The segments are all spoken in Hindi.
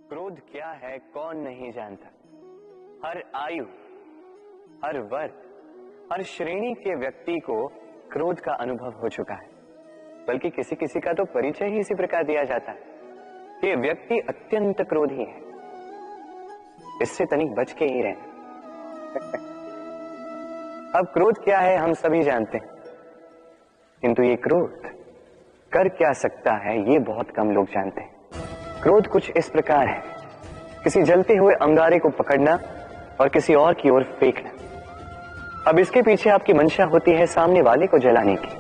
क्रोध क्या है कौन नहीं जानता। हर आयु, हर वर्ग, हर श्रेणी के व्यक्ति को क्रोध का अनुभव हो चुका है। बल्कि किसी किसी का तो परिचय ही इसी प्रकार दिया जाता है कि व्यक्ति अत्यंत क्रोधी है, इससे तनिक बच के ही रहना। अब क्रोध क्या है हम सभी जानते हैं, किंतु ये क्रोध कर क्या सकता है ये बहुत कम लोग जानते हैं। क्रोध कुछ इस प्रकार है, किसी जलते हुए अंगारे को पकड़ना और किसी और की ओर फेंकना। अब इसके पीछे आपकी मंशा होती है सामने वाले को जलाने की,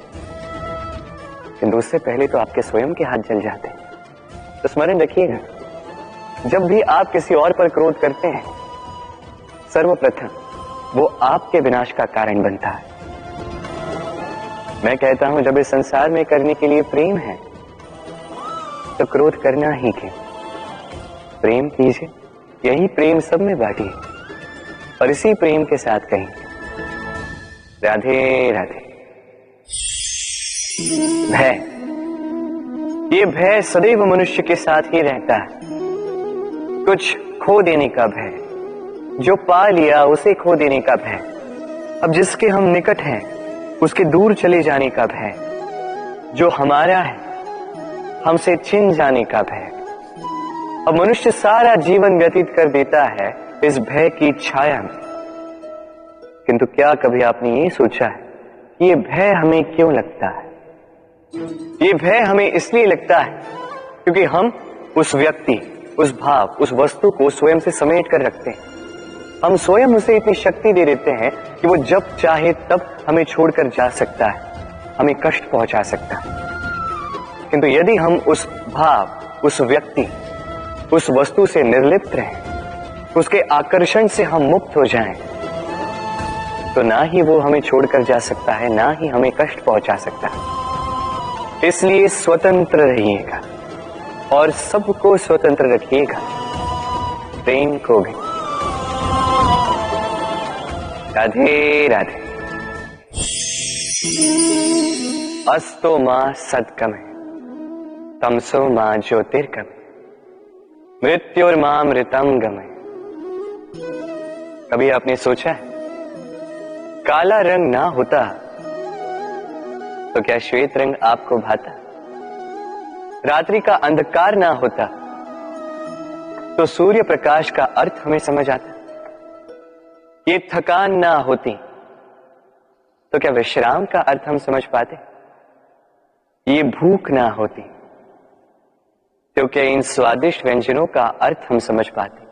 किंतु उससे पहले तो आपके स्वयं के हाथ जल जाते हैं। तो स्मरण रखिएगा, जब भी आप किसी और पर क्रोध करते हैं, सर्वप्रथम वो आपके विनाश का कारण बनता है। मैं कहता हूं जब इस संसार में करने के लिए प्रेम है तो क्रोध करना ही क्यों। प्रेम कीजिए, यही प्रेम सब में बांटिए और इसी प्रेम के साथ कहें राधे राधे। भय, ये भय सदैव मनुष्य के साथ ही रहता है। कुछ खो देने का भय, जो पा लिया उसे खो देने का भय, अब जिसके हम निकट हैं उसके दूर चले जाने का भय, जो हमारा है हमसे छिन जाने का भय। अब मनुष्य सारा जीवन व्यतीत कर देता है इस भय की छाया में। किंतु क्या कभी आपने ये सोचा है कि ये भय हमें क्यों लगता है? ये भय हमें इसलिए लगता है क्योंकि हम उस व्यक्ति, उस भाव, उस वस्तु को स्वयं से समेट कर रखते हैं। हम स्वयं उसे इतनी शक्ति दे देते हैं कि वो जब चाहे तब हमें छोड़कर जा सकता है, हमें कष्ट पहुंचा सकता है। किंतु यदि हम उस भाव, उस व्यक्ति, उस वस्तु से निर्लिप्त रहें, उसके आकर्षण से हम मुक्त हो जाएं, तो ना ही वो हमें छोड़कर जा सकता है, ना ही हमें कष्ट पहुंचा सकता है। इसलिए स्वतंत्र रहिएगा और सबको स्वतंत्र रखिएगा, प्रेम को भी। राधे राधे। अस्तो मां सद्गमय, तमसो मां ज्योतिर्गमय, मृत्युर्मां मृतम गमय। कभी आपने सोचा है काला रंग ना होता तो क्या श्वेत रंग आपको भाता? रात्रि का अंधकार ना होता तो सूर्य प्रकाश का अर्थ हमें समझ आता? ये थकान ना होती तो क्या विश्राम का अर्थ हम समझ पाते? ये भूख ना होती तो क्या इन स्वादिष्ट व्यंजनों का अर्थ हम समझ पाते?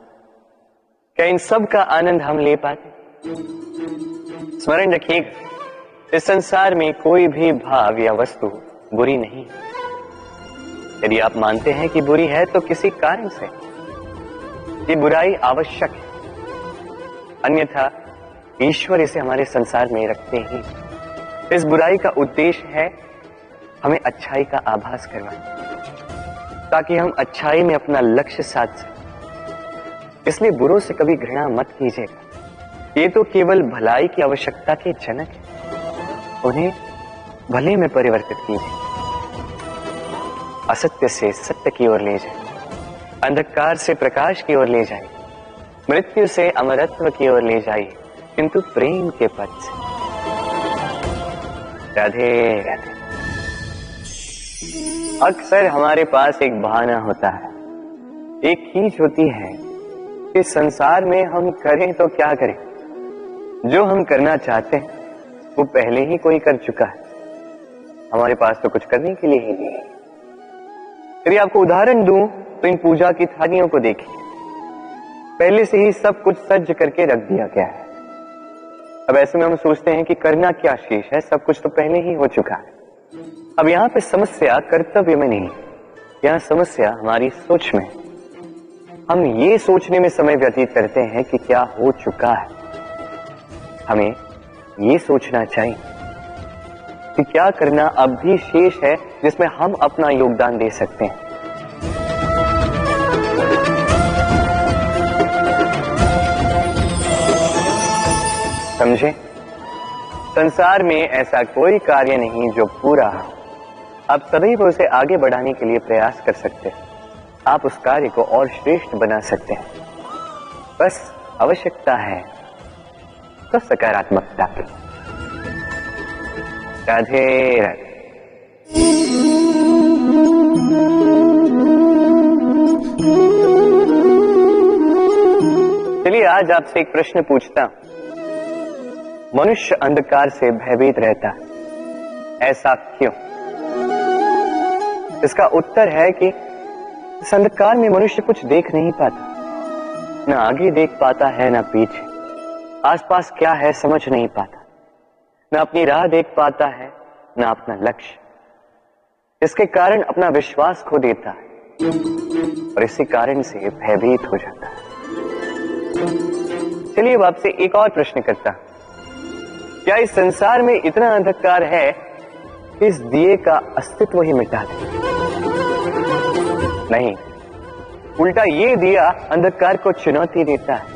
क्या इन सब का आनंद हम ले पाते? स्मरण रखिएगा, इस संसार में कोई भी भाव या वस्तु बुरी नहीं। यदि आप मानते हैं कि बुरी है तो किसी कारण से ये बुराई आवश्यक है, अन्यथा ईश्वर इसे हमारे संसार में रखते ही। इस बुराई का उद्देश्य है हमें अच्छाई का आभास करवाना, ताकि हम अच्छाई में अपना लक्ष्य साध सकें। इसलिए बुरों से कभी घृणा मत कीजिएगा, ये तो केवल भलाई की आवश्यकता के जनक है। उन्हें भले में परिवर्तित कीजिए, असत्य से सत्य की ओर ले जाए, अंधकार से प्रकाश की ओर ले जाए, मृत्यु से अमरत्व की ओर ले जाइए, किंतु प्रेम के पथ से। राधे राधे। अक्सर हमारे पास एक बहाना होता है, एक खींच होती है कि संसार में हम करें तो क्या करें, जो हम करना चाहते हैं वो पहले ही कोई कर चुका है, हमारे पास तो कुछ करने के लिए ही नहीं है। यदि आपको उदाहरण दूं तो इन पूजा की थालियों को देखिए, पहले से ही सब कुछ सज्ज करके रख दिया गया है। अब ऐसे में हम सोचते हैं कि करना क्या शेष है, सब कुछ तो पहले ही हो चुका है। अब यहाँ पे समस्या कर्तव्य में नहीं, यहाँ समस्या हमारी सोच में। हम ये सोचने में समय व्यतीत करते हैं कि क्या हो चुका है। हमें ये सोचना चाहिए कि क्या करना अब भी शेष है जिसमें हम अपना योगदान दे सकते हैं। समझे? संसार में ऐसा कोई कार्य नहीं जो पूरा हो। आप सभी को उसे आगे बढ़ाने के लिए प्रयास कर सकते हैं। आप उस कार्य को और श्रेष्ठ बना सकते हैं। बस आवश्यकता है तो सकारात्मकता की। राधे राधे। चलिए आज आपसे एक प्रश्न पूछता हूं। मनुष्य अंधकार से भयभीत रहता है, ऐसा क्यों? इसका उत्तर है कि इस अंधकार में मनुष्य कुछ देख नहीं पाता, ना आगे देख पाता है ना पीछे, आसपास क्या है समझ नहीं पाता, ना अपनी राह देख पाता है ना अपना लक्ष्य, इसके कारण अपना विश्वास खो देता है और इसी कारण से भयभीत हो जाता है। चलिए अब आपसे एक और प्रश्न करता हूं। क्या इस संसार में इतना अंधकार है कि इस दिए का अस्तित्व ही मिटा दे? नहीं, उल्टा ये दिया अंधकार को चुनौती देता है,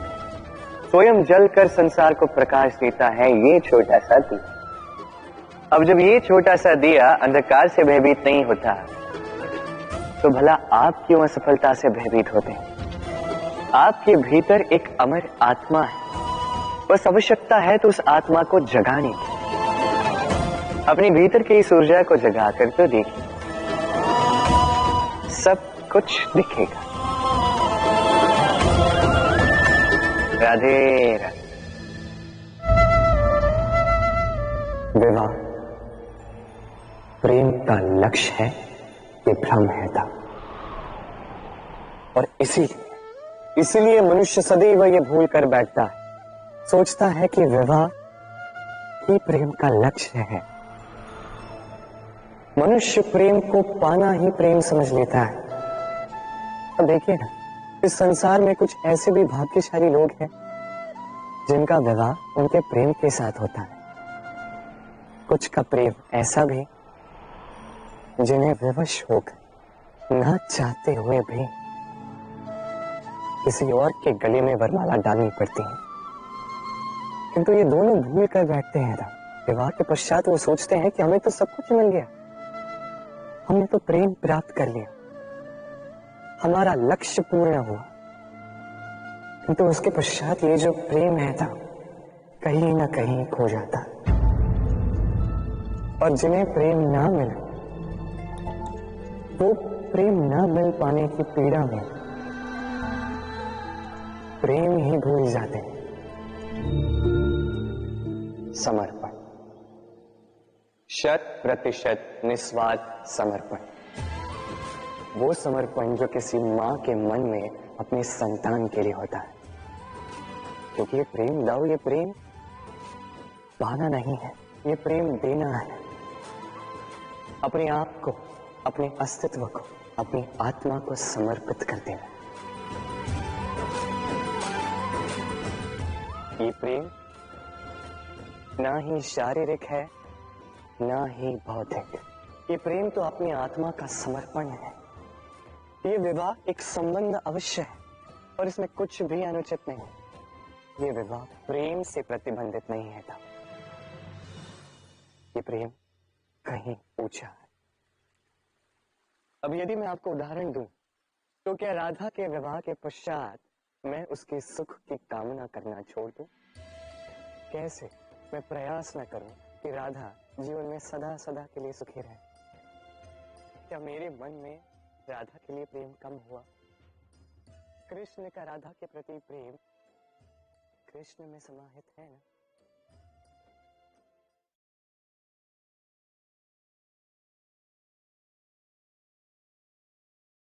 स्वयं जलकर संसार को प्रकाश देता है ये छोटा सा दिया। अब जब ये छोटा सा दिया अंधकार से भयभीत नहीं होता, तो भला आप क्यों असफलता से भयभीत होते हैं? आपके भीतर एक अमर आत्मा है, बस आवश्यकता है तो उस आत्मा को जगाने की। अपने भीतर की इस ऊर्जा को जगाकर तो देखिए, सब कुछ दिखेगा। राधे राधे। विवाह प्रेम का लक्ष्य है कि भ्रम है था, और इसीलिए मनुष्य सदैव ये भूल कर बैठता है, सोचता है कि विवाह ही प्रेम का लक्ष्य है। मनुष्य प्रेम को पाना ही प्रेम समझ लेता है। अब देखिए ना, इस संसार में कुछ ऐसे भी भाग्यशाली लोग हैं जिनका विवाह उनके प्रेम के साथ होता है। कुछ का प्रेम ऐसा भी जिन्हें विवश होकर ना चाहते हुए भी किसी और के गले में वरमाला डालनी पड़ती है। किंतु ये दोनों भूल कर बैठते हैं। विवाह के पश्चात वो सोचते हैं कि हमें तो सब कुछ मिल गया, हमने तो प्रेम प्राप्त कर लिया, हमारा लक्ष्य पूर्ण हुआ। किंतु उसके पश्चात ये जो प्रेम है था कहीं ना कहीं खो जाता। और जिन्हें प्रेम ना मिले वो प्रेम ना मिल पाने की पीड़ा में प्रेम ही भूल जाते हैं। समर्पण, 100% निस्वार्थ समर्पण, वो समर्पण जो किसी मां के मन में अपने संतान के लिए होता है। क्योंकि ये प्रेम दो, ये प्रेम पाना नहीं है, ये प्रेम देना है। अपने आप को, अपने अस्तित्व को, अपनी आत्मा को समर्पित कर देना। ये प्रेम ना ही शारीरिक है ना ही भौतिक, ये प्रेम तो अपनी आत्मा का समर्पण है। ये विवाह एक संबंध अवश्य है और इसमें कुछ भी अनुचित नहीं है। ये विवाह प्रेम से प्रतिबंधित नहीं है। ये प्रेम कहीं ऊंचा है। अब यदि मैं आपको उदाहरण दूं, तो क्या राधा के विवाह के पश्चात मैं उसके सुख की कामना करना छोड़ दूं? कैसे मैं प्रयास न करूं कि राधा जीवन में सदा सदा के लिए सुखी रहे? क्या मेरे मन में राधा के लिए प्रेम कम हुआ? कृष्ण का राधा के प्रति प्रेम कृष्ण में समाहित है ना।